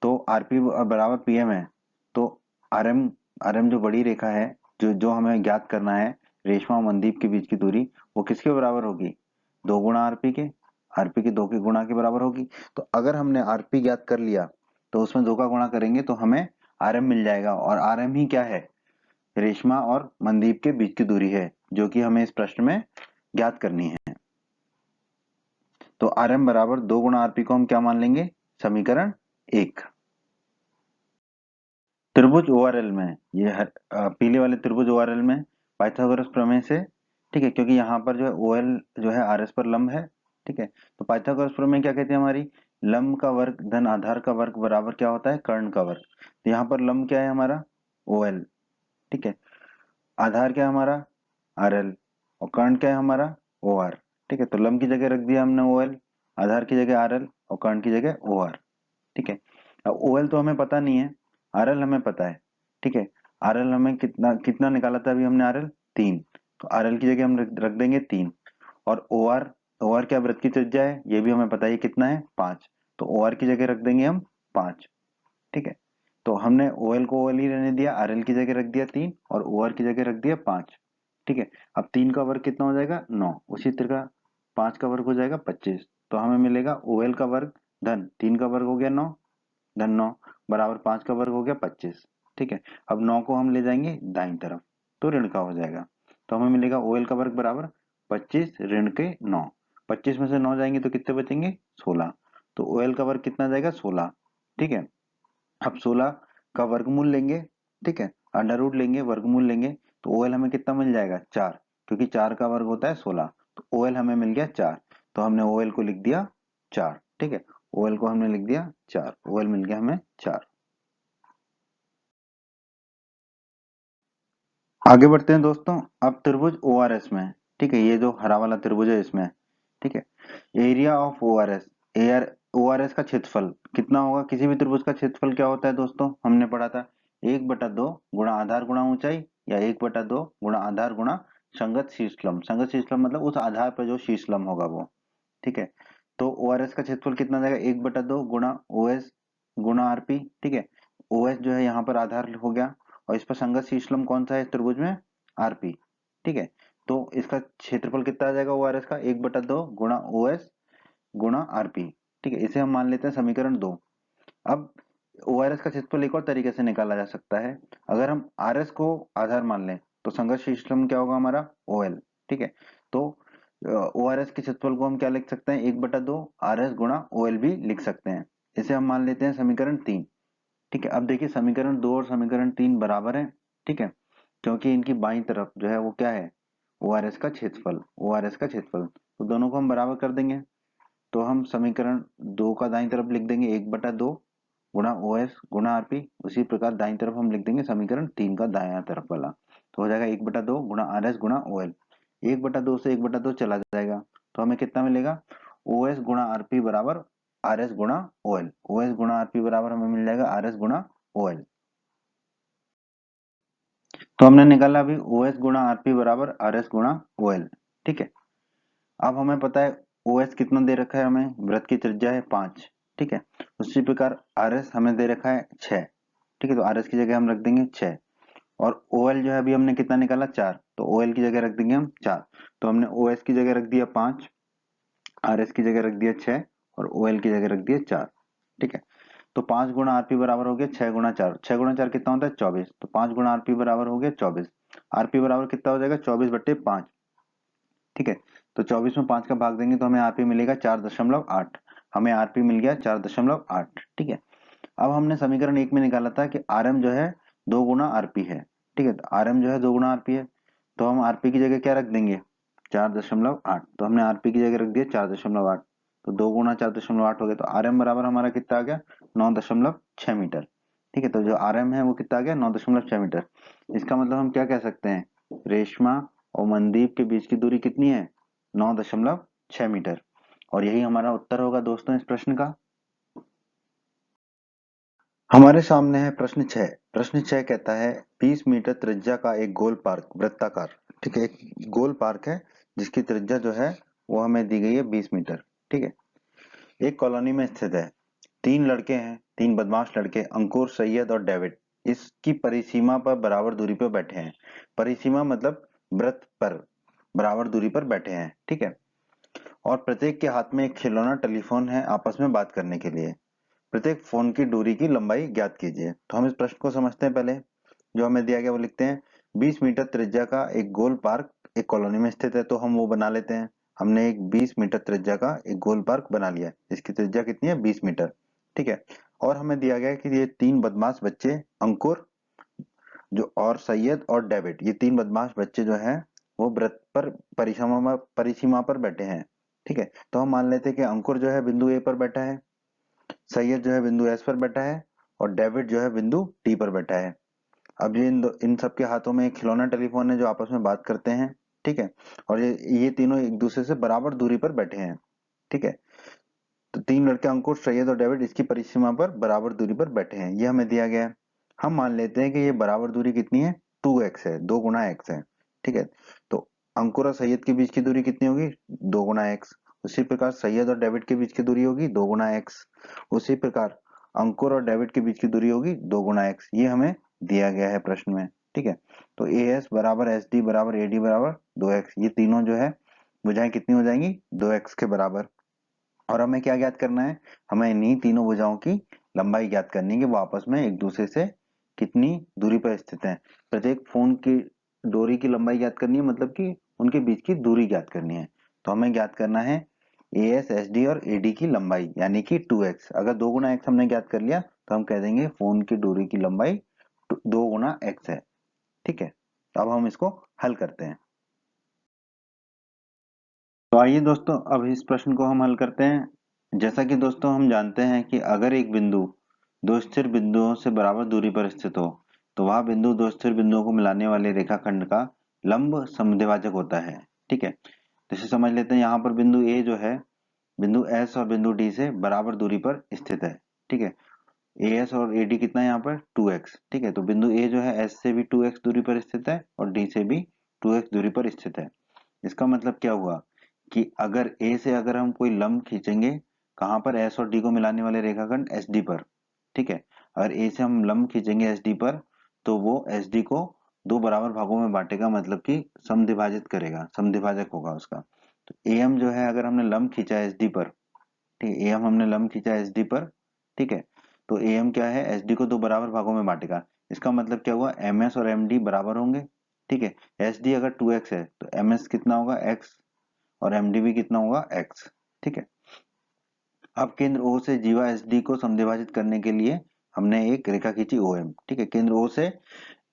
तो आरपी बराबर पीएम है, तो आरएम आरएम जो बड़ी रेखा है, जो जो हमें ज्ञात करना है, रेशमा और मनदीप के बीच की दूरी, वो किसके बराबर होगी, 2 गुणा आरपी के, आरपी के 2 के गुणा के बराबर होगी। तो अगर हमने आरपी ज्ञात कर लिया तो उसमें 2 का गुणा करेंगे तो हमें आरएम मिल जाएगा, और आरएम ही क्या है, रेशमा और मनदीप के बीच की दूरी है, जो कि हमें इस प्रश्न में ज्ञात करनी है। तो आरएम बराबर 2 गुणा आरपी को हम क्या मान लेंगे, समीकरण 1। त्रिभुज ओआरएल में, ये पीले वाले त्रिभुज ओआरएल में पाइथागोरस प्रमेय से, ठीक है, क्योंकि यहाँ पर जो है ओएल जो है आरएस पर लंब है। ठीक है, तो पाइथागोरस प्रमेय क्या कहती है हमारी, लंब का वर्ग धन आधार का वर्ग बराबर क्या होता है, कर्ण का वर्ग। तो यहाँ पर लंब क्या है हमारा, ओएल। ठीक है, आधार क्या है हमारा, आरएल, और कर्ण क्या है हमारा, ओआर। ठीक है, तो लंब की जगह रख दिया हमने ओएल, आधार की जगह आरएल और कर्ण की जगह ओआर। ठीक है, अब ओएल तो हमें पता नहीं है, आरएल हमें पता है। ठीक है, आरएल हमें कितना कितना निकाला था अभी हमने, आरएल 3, तो आरएल की जगह हम रख देंगे 3। और ओआर, ओआर क्या वृत्त की त्रिज्या है, ये भी हमें पता है कितना है, 5, तो ओआर की जगह रख देंगे हम 5। ठीक है, तो हमने ओएल को ओएल ही रहने दिया, आरएल की जगह रख दिया 3 और ओआर की जगह रख दिया 5। ठीक है, अब 3 का वर्ग कितना हो जाएगा, 9, उसी तरह 5 का वर्ग हो जाएगा 25, तो हमें मिलेगा ओएल का वर्ग धन 3 का वर्ग हो गया 9 धन 9 बराबर 5 का वर्ग हो गया 25। ठीक है, अब 9 को हम ले जाएंगे दाईं तरफ, तो ऋण का हो जाएगा, तो हमें मिलेगा ओएल का वर्ग बराबर 25 ऋण के 9, 25 में से 9 जाएंगे तो कितने बचेंगे, 16, तो ओएल का वर्ग कितना जाएगा, 16। ठीक है, अब 16 का वर्गमूल लेंगे। ठीक है, अंडर रूट लेंगे, वर्गमूल लेंगे, तो ओएल हमें कितना मिल जाएगा, 4, क्योंकि 4 का वर्ग होता है 16, तो ओएल हमें मिल गया 4, तो हमने ओएल को लिख दिया 4। ठीक है, ओएल को हमने लिख दिया 4, ओएल मिल गया हमें 4। आगे बढ़ते हैं दोस्तों, अब त्रिभुज ओआरएस में। ठीक है, ये जो हरा वाला त्रिभुज है इसमें, ठीक है, area of ORS, air ORS का क्षेत्रफल कितना होगा, किसी भी त्रिभुज का क्षेत्रफल क्या होता है दोस्तों, हमने पढ़ा था 1/2 गुणा आधार गुणा ऊंचाई, या 1/2 गुणा आधार गुणा संगत शीर्षलंब, संगत शीर्षलंब मतलब उस आधार पर जो शीर्षलंब होगा वो। ठीक है, तो ओआरएस का क्षेत्रफल कितना जाएगा, 1/2 गुणा ओएस गुणा आरपी। ठीक है, ओएस जो है यहाँ पर आधार हो गया, और इस पर संगत शीर्षलंब कौन सा है इस त्रिभुज में, आरपी। ठीक है, तो इसका क्षेत्रफल कितना आ जाएगा ओआरएस का, 1/2 गुणा ओएस गुणा आरपी। ठीक है, इसे हम मान लेते हैं समीकरण 2। अब ओआरएस का क्षेत्रफल एक और तरीके से निकाला जा सकता है, अगर हम आरएस को आधार मान लें तो संगत शीर्षलंब क्या होगा हमारा, ओएल। ठीक है, तो ओआरएस के क्षेत्रफल को हम क्या लिख सकते हैं, 1/2 आरएस गुणा ओएल भी लिख सकते हैं, इसे हम मान लेते हैं समीकरण 3। ठीक है, अब देखिए समीकरण 2 और समीकरण 3 बराबर है। ठीक है, क्योंकि इनकी बाईं तरफ जो है वो क्या है, ओआरएस का क्षेत्रफल, ओआरएस का क्षेत्रफल, तो दोनों को हम बराबर कर देंगे, तो हम समीकरण 2 का दाईं तरफ लिख देंगे 1/2 गुणा ओएस गुणा आरपी, उसी प्रकार दाईं तरफ हम लिख देंगे समीकरण 3 का दायां तरफ वाला, तो हो जाएगा 1/2 गुणा आरएस गुणा ओएल। 1/2 से 1/2 चला जाएगा, तो हमें कितना मिलेगा, ओएस गुणा आरपी बराबर आरएस गुणा ओएल, ओएस गुणा आरपी बराबर हमें मिल जाएगा आरएस गुणा ओएल। तो हमने निकाला अभी ओएस गुणा आरपी बराबर आरएस गुणा ओएल। ठीक है, अब हमें पता है ओ एस कितना दे रखा है हमें, वृत्त की त्रिज्या है 5, ठीक है। उसी प्रकार आर एस हमें दे रखा है 6, ठीक है। तो आर एस की जगह हम रख देंगे 6, और ओ एल जो है अभी हमने कितना निकाला 4, तो ओ एल की जगह रख देंगे हम 4। तो हमने ओ एस की जगह रख दिया 5, आर एस की जगह रख दिया 6, और ओ एल की जगह रख दिया 4, ठीक है। तो 5 गुणा आरपी बराबर हो गया 6 गुणा 4, 6 गुणा 4 कितना होता है 24, तो 5 गुणा आरपी बराबर हो गया 24। आरपी बराबर कितना हो जाएगा 24/5, ठीक है। तो 24 में 5 का भाग देंगे तो हमें आरपी मिलेगा 4.8, हमें आरपी मिल गया 4.8, ठीक है। अब हमने समीकरण 1 में निकाला था कि आरएम जो है 2 गुना आरपी है, ठीक है। तो आरएम जो है 2 गुना आरपी है, तो हम आरपी की जगह क्या रख देंगे 4.8, तो हमने आरपी की जगह रख दिया 4.8, तो 2 गुना 4.8 हो गया, तो आरएम बराबर हमारा कितना आ गया 9.6 मीटर, ठीक है। तो जो आरएम है वो कितना आ गया 9.6 मीटर। इसका मतलब हम क्या कह सकते हैं, रेशमा और मनदीप के बीच की दूरी कितनी है 9.6 मीटर, और यही हमारा उत्तर होगा दोस्तों इस प्रश्न का। हमारे सामने है प्रश्न 6। प्रश्न 6 कहता है 20 मीटर त्रिज्या का एक गोल पार्क वृत्ताकार, ठीक है। एक गोल पार्क है जिसकी त्रिज्या जो है वो हमें दी गई है 20 मीटर, ठीक है। एक कॉलोनी में स्थित है, 3 लड़के हैं, 3 बदमाश लड़के अंकुर, सैयद और डेविड इसकी परिसीमा पर बराबर दूरी पर बैठे हैं। परिसीमा मतलब वृत्त पर बराबर दूरी पर बैठे हैं, ठीक है। और प्रत्येक के हाथ में एक खिलौना टेलीफोन है आपस में बात करने के लिए। प्रत्येक फोन की दूरी की लंबाई ज्ञात कीजिए। तो हम इस प्रश्न को समझते हैं। पहले जो हमें दिया गया वो लिखते हैं, 20 मीटर त्रिज्या का एक गोल पार्क एक कॉलोनी में स्थित है, तो हम वो बना लेते हैं। हमने एक 20 मीटर त्रिज्या का एक गोल पार्क बना लिया, इसकी त्रिज्या कितनी है 20 मीटर, ठीक है। और हमें दिया गया है कि ये 3 बदमाश बच्चे अंकुर जो और सैयद और डेविड, ये 3 बदमाश बच्चे जो हैं वो वृत्त पर परिसीमा पर बैठे हैं, ठीक है। तो हम मान लेते हैं कि अंकुर जो है बिंदु ए पर बैठा है, सैयद जो है बिंदु एस पर बैठा है, और डेविड जो है बिंदु टी पर बैठा है। अब ये इन सबके हाथों में एक खिलौना टेलीफोन है जो आपस में बात करते हैं, ठीक है। और ये तीनों एक दूसरे से बराबर दूरी पर बैठे हैं, ठीक है। तो 3 लड़के अंकुर, सैयद और डेविड इसकी परिसीमा पर बराबर दूरी पर बैठे हैं, ये हमें दिया गया है। हम मान लेते हैं कि ये बराबर दूरी कितनी है 2x है, 2 गुना x है, ठीक है। तो अंकुर और सैयद के बीच की दूरी कितनी होगी 2 गुना x। उसी प्रकार सैयद और डेविड के बीच की दूरी होगी 2 गुना x। उसी प्रकार अंकुर और डेविड के बीच की दूरी होगी 2 गुना x। ये हमें दिया गया है प्रश्न में, ठीक है। तो as बराबर sd बराबर ad बराबर 2x, ये तीनों जो है भुजाएं कितनी हो जाएंगी 2x के बराबर। और हमें क्या ज्ञात करना है, हमें इन्हीं तीनों भुजाओं की लंबाई ज्ञात करनी है कि वो आपस में एक दूसरे से कितनी दूरी पर स्थित हैं। प्रत्येक फोन की डोरी की लंबाई ज्ञात करनी है, मतलब कि उनके बीच की दूरी ज्ञात करनी है। तो हमें ज्ञात करना है एस एस डी और एडी की लंबाई यानी कि 2x। अगर 2 गुना x हमने ज्ञात कर लिया तो हम कह देंगे फोन की दूरी की लंबाई 2 गुना x है, ठीक है। अब हम इसको हल करते हैं। तो आइए दोस्तों अब इस प्रश्न को हम हल करते हैं। जैसा कि दोस्तों हम जानते हैं कि अगर एक बिंदु दो स्थिर बिंदुओं से बराबर दूरी पर स्थित हो तो वह बिंदु दो स्थिर बिंदुओं को मिलाने वाले रेखाखंड का लंब समद्विभाजक होता है, ठीक है। जैसे समझ लेते हैं, यहाँ पर बिंदु ए जो है बिंदु एस और बिंदु डी से बराबर दूरी पर स्थित है, ठीक है। ए एस और ए डी कितना है यहाँ पर 2x, ठीक है। तो बिंदु ए जो है एस से भी 2x दूरी पर स्थित है और डी से भी 2x दूरी पर स्थित है। इसका मतलब क्या हुआ कि अगर ए से अगर हम कोई लंब खींचेंगे कहां पर एस और डी को मिलाने वाले रेखाखंड एस डी पर, ठीक है। अगर ए से हम लंब खींचेंगे एस डी पर तो वो एस डी को 2 बराबर भागों में बांटेगा, मतलब कि समद्विभाजित करेगा, समद्विभाजक होगा उसका। तो ए एम जो है अगर हमने लंब खींचा एस डी पर, ठीक है, ए एम हमने लंब खींचा एस डी पर, ठीक है। तो ए एम क्या है एस डी को 2 बराबर भागों में बांटेगा। इसका मतलब क्या हुआ एम एस और एम डी बराबर होंगे, ठीक है। एस डी अगर 2x है तो एम एस कितना होगा x, और एमडीबी कितना होगा x, ठीक है। अब केंद्र O से जीवा एसडी को समद्विभाजित करने के लिए हमने एक रेखा खींची OM, ठीक है। केंद्र O से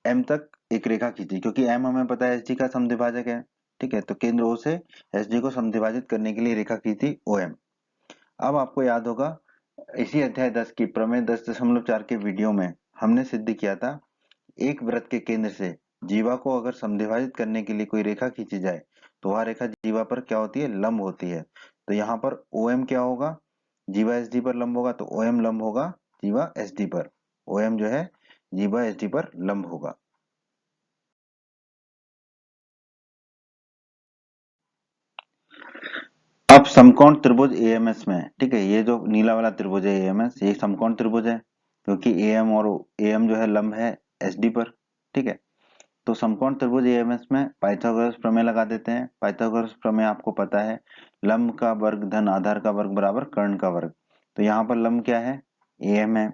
M तक एक रेखा खींची क्योंकि M हमें पता है एसडी का समद्विभाजक है, ठीक है। तो केंद्र O से एसडी को समद्विभाजित करने के लिए रेखा खींची OM। अब आपको याद होगा इसी अध्याय 10 की प्रमेय 10.4 के वीडियो में हमने सिद्ध किया था एक वृत्त के केंद्र से जीवा को अगर समद्विभाजित करने के लिए कोई रेखा खींची जाए तो वह रेखा जीवा पर क्या होती है लंब होती है। तो यहाँ पर OM क्या होगा जीवा एसडी पर लंब होगा, तो OM लंब होगा जीवा एसडी पर। OM जो है जीवा एसडी पर लंब होगा। अब समकोण त्रिभुज एएमएस में, ठीक है, ये जो नीला वाला त्रिभुज है एएमएस, ये समकोण त्रिभुज है क्योंकि एएम और एएम जो है लंब है एसडी पर, ठीक है। तो समकोण त्रिभुज एएमएस में पाइथागोरस प्रमेय लगा देते हैं। पाइथागोरस प्रमेय आपको पता है, लंब का वर्ग धन आधार का वर्ग बराबर कर्ण का वर्ग। तो यहाँ पर लंब क्या है, एएम है,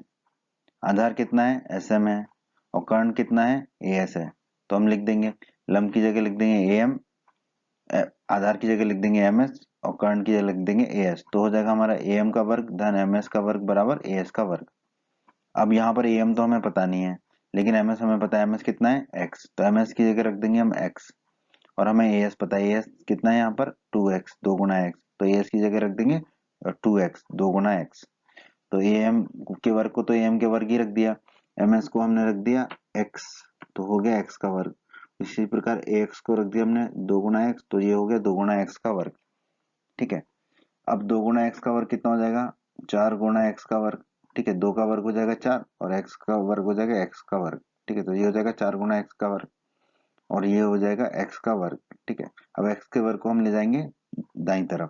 आधार कितना है, एसएम है, और कर्ण कितना है, एएस है। तो हम लिख देंगे, लंब की जगह लिख देंगे एएम, आधार की जगह लिख देंगे एमएस, और कर्ण की जगह लिख देंगे एएस। तो हो जाएगा हमारा एएम का वर्ग धन एमएस का वर्ग बराबर एएस का वर्ग। अब यहाँ पर एएम तो हमें पता नहीं है, लेकिन एमएस हमें पता है, एमएस कितना है, एक्स, तो एमएस की जगह रख देंगे हम एक्स। और हमें एएस पता है, एएस कितना है यहाँ पर 2x, 2 गुना एक्स, तो एएस की जगह रख देंगे 2x, 2 गुना एक्स। तो एएम के वर्ग को तो एएम के वर्ग ही रख दिया, एमएस को हमने रख दिया एक्स, तो हो गया एक्स का वर्ग। इसी प्रकार एक्स को रख दिया हमने 2 गुना एक्स, तो ये हो गया 2 गुना एक्स का वर्ग, ठीक है। अब 2 गुना एक्स का वर्ग कितना हो जाएगा, 4 गुना एक्स का वर्ग, ठीक है। 2 का वर्ग हो जाएगा 4 और एक्स का वर्ग हो जाएगा एक्स का वर्ग, ठीक है। तो ये हो जाएगा 4 गुना एक्स का वर्ग और ये हो जाएगा एक्स का वर्ग, ठीक है। अब एक्स के वर्ग को हम ले जाएंगे दाईं तरफ,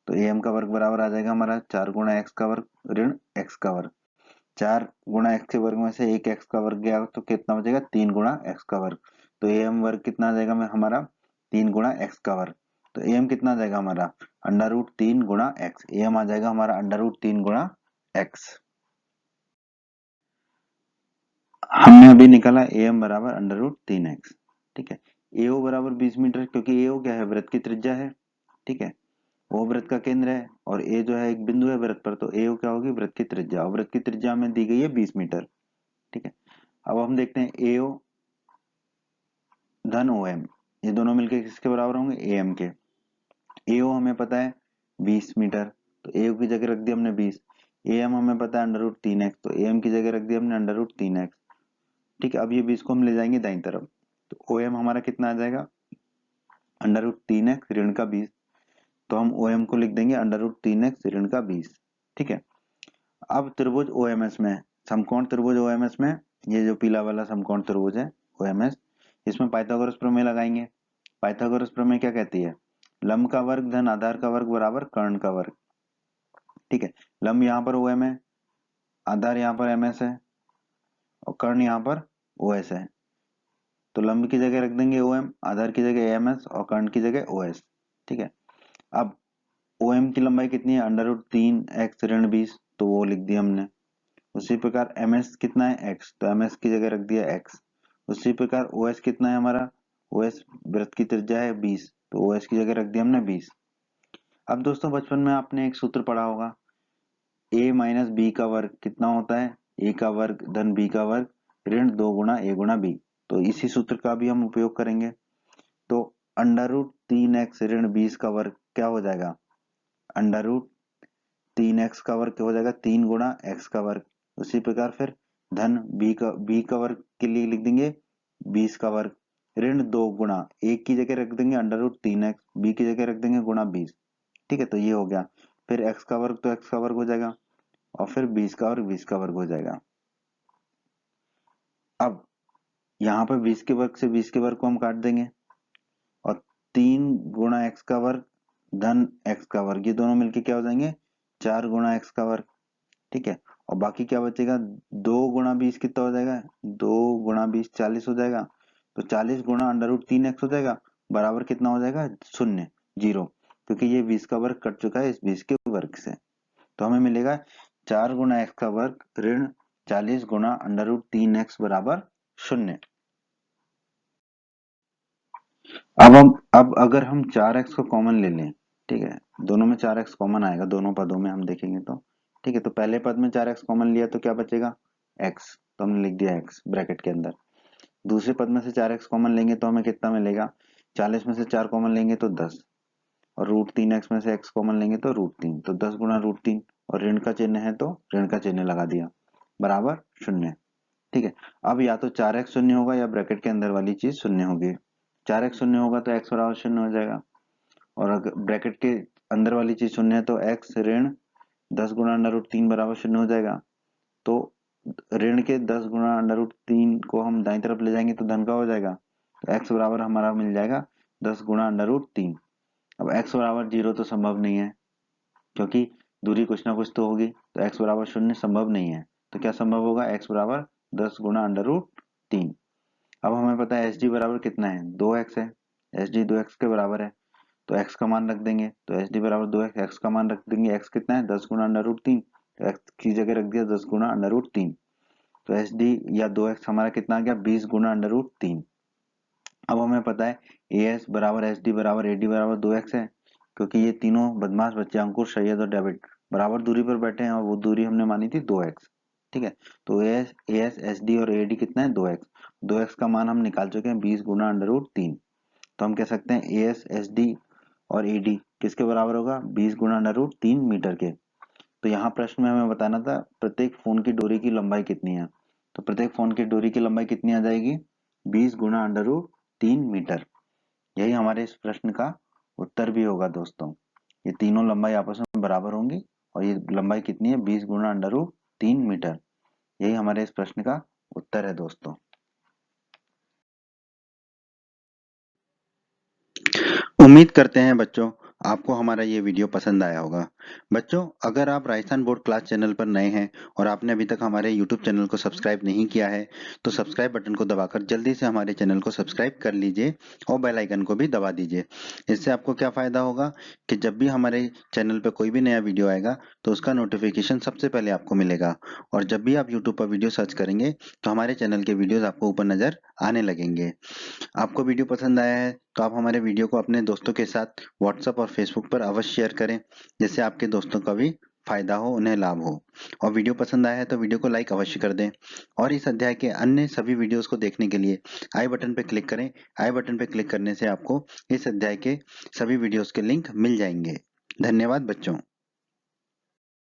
तो एम का वर्ग बराबर आ जाएगा हमारा 4 गुना एक्स का वर्ग ऋण एक्स का वर्ग। 4 गुना एक्स के वर्ग में से एक एक्स का वर्ग गया तो कितना बचेगा, 3 गुना एक्स का वर्ग। तो एम वर्ग कितना आ जाएगा हमारा 3 गुना एक्स का वर्ग। तो एम कितना आ जाएगा हमारा √3 गुणा एक्स, एम आ जाएगा हमारा √3 गुणा एक्स। हमने अभी निकाला एम बराबर √3x, ठीक है। एओ बराबर 20 मीटर, क्योंकि एओ क्या है, वृत्त की त्रिज्या है, ठीक है। वो वृत्त का केंद्र है और ए जो है एक बिंदु है वृत्त पर, तो एओ क्या होगी, वृत्त की त्रिज्या, और वृत्त की त्रिज्या हमें दी गई है 20 मीटर, ठीक है। अब हम देखते हैं एओ धन ओ एम, ये दोनों मिलकर किसके बराबर होंगे, ए एम के। एओ हमें पता है 20 मीटर, तो एओ की जगह रख दिया हमने 20। ए एम हमें पता है √3x, तो ए एम की जगह रख दिया हमने √3x, ठीक है। अब ये 20 को हम ले जाएंगे दाईं तरफ, तो ओ एम हमारा कितना आ जाएगा, √3x ऋण का 20, तो हम ओ एम को लिख देंगे √3x ऋण का 20, ठीक है। अब त्रिभुज ओएमएस में, समकोण त्रिभुज ओएमएस में, ये जो पीला वाला समकोण त्रिभुज है ओएमएस, इसमें पाइथागोरस प्रमेय लगाएंगे। पाइथागोरस प्रमेय क्या कहती है, लंब का वर्ग धन आधार का वर्ग बराबर कर्ण का वर्ग, ठीक है। लंब यहाँ पर ओएम है, आधार यहाँ पर एमएस है और कर्ण यहाँ पर ओएस है। तो लंब की जगह रख देंगे ओएम, आधार की जगह एमएस और कर्ण की जगह ओएस, ठीक है। अब ओएम की लंबाई कितनी है, √3x ऋण 20, तो वो लिख दिया हमने। उसी प्रकार ms कितना है x, तो ms की जगह रख दिया x। उसी प्रकार os कितना है हमारा, os वृत्त की त्रिज्या है 20, तो os की जगह रख दिया हमने 20। अब दोस्तों बचपन में आपने एक सूत्र पढ़ा होगा, a माइनस बी का वर्ग कितना होता है, a का वर्ग धन b का वर्ग ऋण 2 गुना a गुना b। तो इसी सूत्र का भी हम उपयोग करेंगे। तो √3x ऋण 20 का वर्ग क्या हो जाएगा, √3x का वर्ग क्या हो जाएगा, 3 गुणा x का वर्ग। उसी प्रकार फिर धन b का वर्ग के लिए लिख देंगे 20 का वर्ग ऋण 2 गुणा, एक की जगह रख देंगे √3x, b की जगह रख देंगे गुणा 20, ठीक है। तो ये हो गया, फिर x का वर्ग तो x का वर्ग हो जाएगा और फिर 20 का वर्ग 20 का वर्ग हो जाएगा। अब यहाँ पर 20 के वर्ग से 20 के वर्ग को हम काट देंगे और 3 गुणा x का वर्ग धन x का वर्ग, ये दोनों मिलके क्या हो जाएंगे, 4 गुणा x का वर्ग, ठीक है। और बाकी क्या बचेगा, 2 गुणा 20 कितना हो जाएगा, 2 गुणा 20 40 हो जाएगा, तो 40 गुणा √3x हो जाएगा, बराबर कितना हो जाएगा, 0, 0, क्योंकि ये 20 का वर्ग कट चुका है इस 20 के वर्ग से। तो हमें मिलेगा 4 गुणा x का वर्ग ऋण 40 गुणा √3x बराबर 0। अब अगर हम 4x को कॉमन ले लें, ठीक है, दोनों में 4x कॉमन आएगा, दोनों पदों में हम देखेंगे तो, ठीक है। तो पहले पद में 4x कॉमन लिया तो क्या बचेगा, x, तो हमने लिख दिया x ब्रैकेट के अंदर। दूसरे पद में से 4x कॉमन लेंगे तो हमें कितना मिलेगा, 40 में से 4 कॉमन लेंगे तो 10, और √3x में से x कॉमन लेंगे तो √3, तो 10 गुणा √3, और ऋण का चिन्ह है तो ऋण का चिन्ह लगा दिया, बराबर 0, ठीक है। अब या तो 4x शून्य होगा या ब्रैकेट के अंदर वाली चीज शून्य होगी। 4x शून्य होगा तो x बराबर 0 हो जाएगा, और अगर ब्रैकेट के अंदर वाली चीज शून्य है तो x ऋण 10 गुणा √3 बराबर 0 हो जाएगा। तो ऋण के 10 गुणा √3 को हम दाईं तरफ ले जाएंगे तो धन का हो जाएगा, तो x बराबर हमारा मिल जाएगा 10 गुणा √3। अब x बराबर 0 तो संभव नहीं है, क्योंकि दूरी कुछ ना कुछ तो होगी, तो x बराबर 0 संभव नहीं है। तो क्या संभव होगा, x बराबर 10 गुना √3। अब हमें पता है SD बराबर कितना है, 2x है। SD 2x के बराबर है, तो x का मान रख देंगे। तो SD बराबर 2x, x का मान रख देंगे, x कितना है 10 गुना √3, तो x की जगह रख दिया 10 गुना √3। तो SD या 2x हमारा कितना आ गया, 20 गुना √3। अब हमें पता है AS बराबर SD बराबर AD बराबर 2x है, क्योंकि ये तीनों बदमाश बच्चे अंकुर, सैयद और डेविड बराबर दूरी पर बैठे हैं और वो दूरी हमने मानी थी 2x। ठीक है, तो AS SD और AD कितना है 2x। 2x का मान हम निकाल चुके हैं 20 गुना √3। तो हम कह सकते हैं AS SD और AD किसके बराबर होगा, 20 गुना √3 मीटर के। तो यहाँ प्रश्न में हमें बताना था प्रत्येक फोन की डोरी की लंबाई कितनी है। तो प्रत्येक फोन की डोरी की लंबाई कितनी आ जाएगी, 20 गुना √3 मीटर। यही हमारे इस प्रश्न का उत्तर भी होगा दोस्तों। ये तीनों लंबाई आपस में बराबर होंगी और ये लंबाई कितनी है, 20 गुना √3 मीटर। यही हमारे इस प्रश्न का उत्तर है दोस्तों। उम्मीद करते हैं बच्चों आपको हमारा ये वीडियो पसंद आया होगा। बच्चों, अगर आप राजस्थान बोर्ड क्लास चैनल पर नए हैं और आपने अभी तक हमारे YouTube चैनल को सब्सक्राइब नहीं किया है, तो सब्सक्राइब बटन को दबाकर जल्दी से हमारे चैनल को सब्सक्राइब कर लीजिए और बेल आइकन को भी दबा दीजिए। इससे आपको क्या फ़ायदा होगा कि जब भी हमारे चैनल पर कोई भी नया वीडियो आएगा तो उसका नोटिफिकेशन सबसे पहले आपको मिलेगा। और जब भी आप यूट्यूब पर वीडियो सर्च करेंगे तो हमारे चैनल के वीडियोज़ आपको ऊपर नज़र आने लगेंगे। आपको वीडियो पसंद आया है तो आप हमारे वीडियो को अपने दोस्तों के साथ व्हाट्सएप और फेसबुक पर अवश्य शेयर करें, जिससे आपके दोस्तों का भी फायदा हो, उन्हें लाभ हो। और वीडियो पसंद आया है तो वीडियो को लाइक अवश्य कर दें। और इस अध्याय के अन्य सभी वीडियोस को देखने के लिए आई बटन पर क्लिक करें। आई बटन पर क्लिक करने से आपको इस अध्याय के सभी वीडियोस के लिंक मिल जाएंगे। धन्यवाद बच्चों।